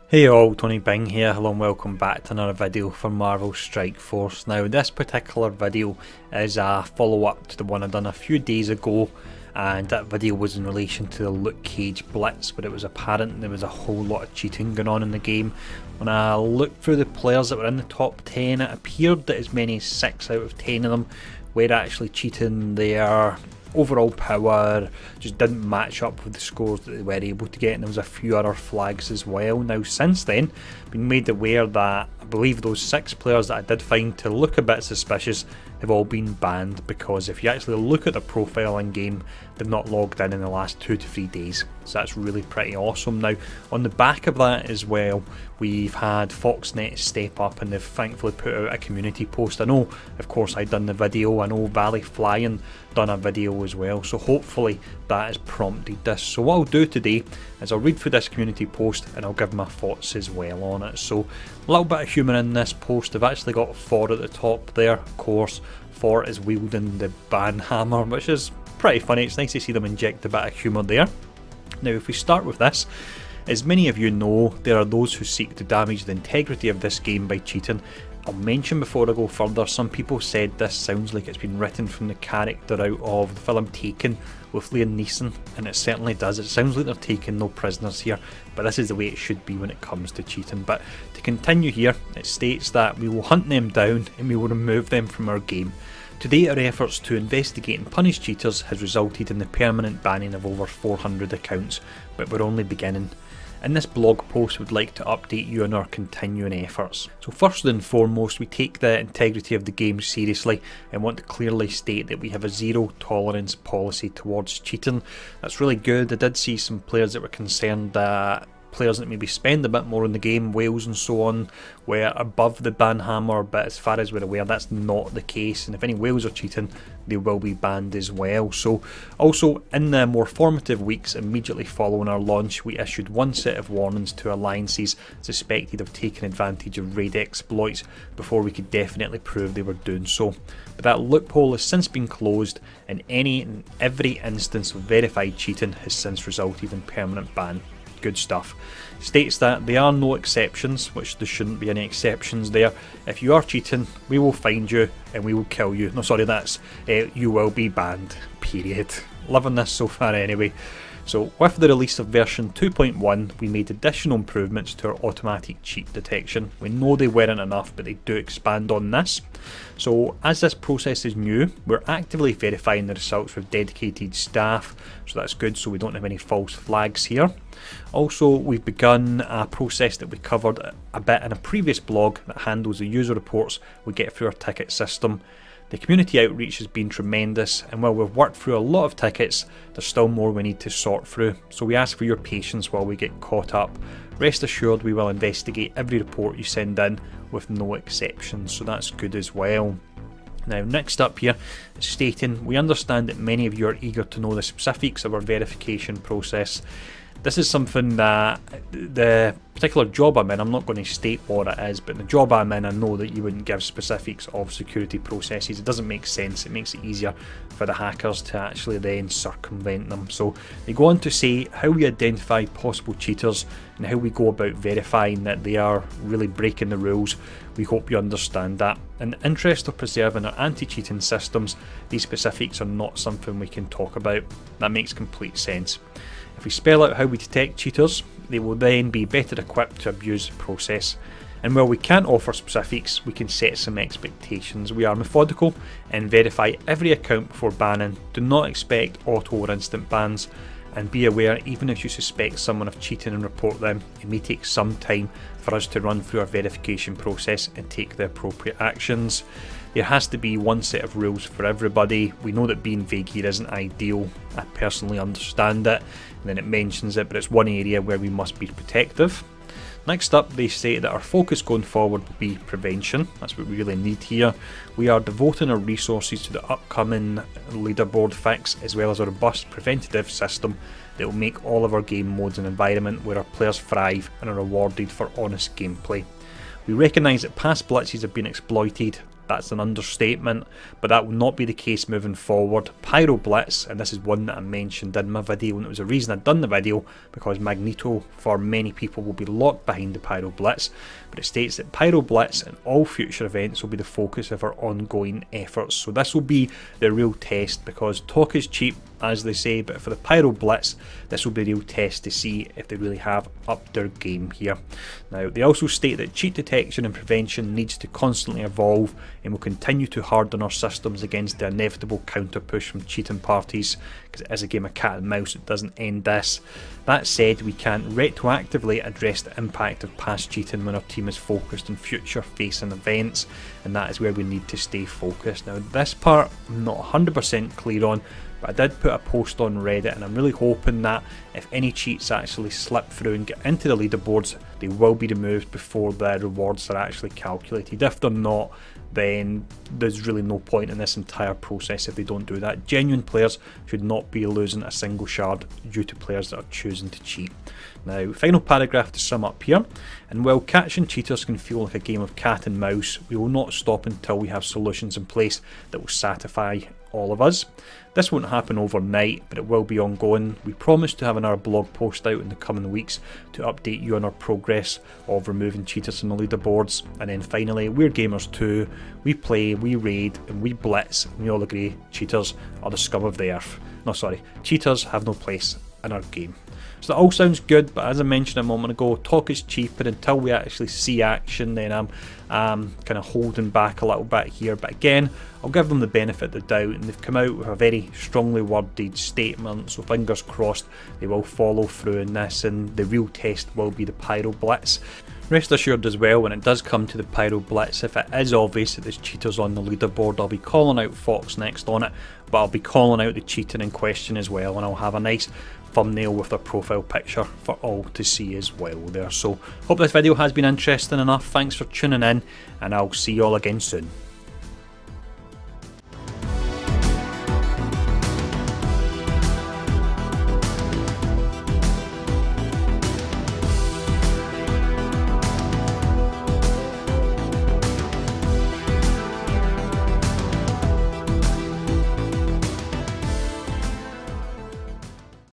Hey all, Tony Bing here, hello and welcome back to another video for Marvel Strike Force. Now this particular video is a follow up to the one I done a few days ago, and that video was in relation to the Luke Cage Blitz, where it was apparent there was a whole lot of cheating going on in the game. When I looked through the players that were in the top 10, it appeared that as many as 6 out of 10 of them were actually cheating. Their overall power just didn't match up with the scores that they were able to get, and there was a few other flags as well. Now since then, I've been made aware that I believe those 6 players that I did find to look a bit suspicious have all been banned, because if you actually look at their profile in game, they've not logged in the last 2 to 3 days. So that's really pretty awesome. Now on the back of that as well, we've had Foxnet step up and they've thankfully put out a community post. I know of course I'd done the video, I know Valley Flying done a video as well, so hopefully that has prompted this. So what I'll do today is I'll read through this community post and I'll give my thoughts as well on it. So a little bit of humour in this post. I've actually got Thor at the top there. Of course, Thor is wielding the ban hammer, which is pretty funny. It's nice to see them inject a bit of humour there. Now if we start with this, as many of you know, there are those who seek to damage the integrity of this game by cheating. I'll mention before I go further, some people said this sounds like it's been written from the character out of the film Taken with Liam Neeson, and it certainly does. It sounds like they're taking no prisoners here, but this is the way it should be when it comes to cheating. But to continue here, it states that we will hunt them down and we will remove them from our game. To date, our efforts to investigate and punish cheaters has resulted in the permanent banning of over 400 accounts, but we're only beginning. In this blog post, we'd like to update you on our continuing efforts. So first and foremost, we take the integrity of the game seriously and want to clearly state that we have a zero tolerance policy towards cheating. That's really good. I did see some players that were concerned that players that maybe spend a bit more in the game, whales and so on, were above the ban hammer, but as far as we're aware that's not the case, and if any whales are cheating they will be banned as well. So also in the more formative weeks immediately following our launch, we issued one set of warnings to alliances suspected of taking advantage of raid exploits before we could definitely prove they were doing so. But that loophole has since been closed, and any and every instance of verified cheating has since resulted in permanent ban. Good stuff. States that there are no exceptions, which there shouldn't be any exceptions there. If you are cheating, we will find you and we will kill you. No, sorry, that's you will be banned, period. Loving this so far anyway. So with the release of version 2.1, we made additional improvements to our automatic cheat detection. We know they weren't enough, but they do expand on this. So as this process is new, we're actively verifying the results with dedicated staff, so that's good, so we don't have any false flags here. Also, we've begun a process that we covered a bit in a previous blog that handles the user reports we get through our ticket system. The community outreach has been tremendous, and while we've worked through a lot of tickets, there's still more we need to sort through, so we ask for your patience while we get caught up. Rest assured we will investigate every report you send in with no exceptions, so that's good as well. Now next up here, it's stating, we understand that many of you are eager to know the specifics of our verification process. This is something that the particular job I'm in, I'm not going to state what it is, but the job I'm in, I know that you wouldn't give specifics of security processes. It doesn't make sense. It makes it easier for the hackers to actually then circumvent them. So they go on to say how we identify possible cheaters and how we go about verifying that they are really breaking the rules. We hope you understand that. In the interest of preserving our anti-cheating systems, these specifics are not something we can talk about. That makes complete sense. If we spell out how we detect cheaters, they will then be better equipped to abuse the process. And while we can't offer specifics, we can set some expectations. We are methodical and verify every account before banning. Do not expect auto or instant bans, and be aware even if you suspect someone of cheating and report them, it may take some time for us to run through our verification process and take the appropriate actions. There has to be one set of rules for everybody. We know that being vague here isn't ideal. I personally understand it, and then it mentions it, but it's one area where we must be protective. Next up, they say that our focus going forward will be prevention. That's what we really need here. We are devoting our resources to the upcoming leaderboard fix, as well as a robust preventative system that will make all of our game modes an environment where our players thrive and are rewarded for honest gameplay. We recognise that past blitzes have been exploited that's an understatement, but that will not be the case moving forward. Pyro Blitz, and this is one that I mentioned in my video, and it was a reason I'd done the video, because Magneto for many people will be locked behind the Pyro Blitz, but it states that Pyro Blitz and all future events will be the focus of our ongoing efforts. So this will be the real test, because talk is cheap, as they say, but for the Pyro Blitz, this will be the real test to see if they really have upped their game here. Now, they also state that cheat detection and prevention needs to constantly evolve, and will continue to harden our systems against the inevitable counter push from cheating parties, because it is a game of cat and mouse, it doesn't end this. That said, we can't retroactively address the impact of past cheating when our team is focused on future facing events, and that is where we need to stay focused. Now, this part I'm not 100% clear on, but I did put a post on Reddit, and I'm really hoping that if any cheats actually slip through and get into the leaderboards, they will be removed before the rewards are actually calculated. If they're not, then there's really no point in this entire process if they don't do that. Genuine players should not be losing a single shard due to players that are choosing to cheat. Now, final paragraph to sum up here. And while catching cheaters can feel like a game of cat and mouse, we will not stop until we have solutions in place that will satisfy all of us. This won't happen overnight, but it will be ongoing. We promise to have another blog post out in the coming weeks to update you on our progress of removing cheaters from the leaderboards. And then finally, we're gamers too. We play, we raid, and we blitz, and we all agree cheaters are the scum of the earth. No, sorry, cheaters have no place in our game. So that all sounds good, but as I mentioned a moment ago, talk is cheap, and until we actually see action, then I'm kind of holding back a little bit here. But again, I'll give them the benefit of the doubt, and they've come out with a very strongly worded statement, so fingers crossed they will follow through in this, and the real test will be the Pyro Blitz. Rest assured as well, when it does come to the Pyro Blitz, if it is obvious that there's cheaters on the leaderboard, I'll be calling out Fox next on it, but I'll be calling out the cheating in question as well, and I'll have a nice thumbnail with their profile picture for all to see as well there. So hope this video has been interesting enough. Thanks for tuning in, and I'll see you all again soon.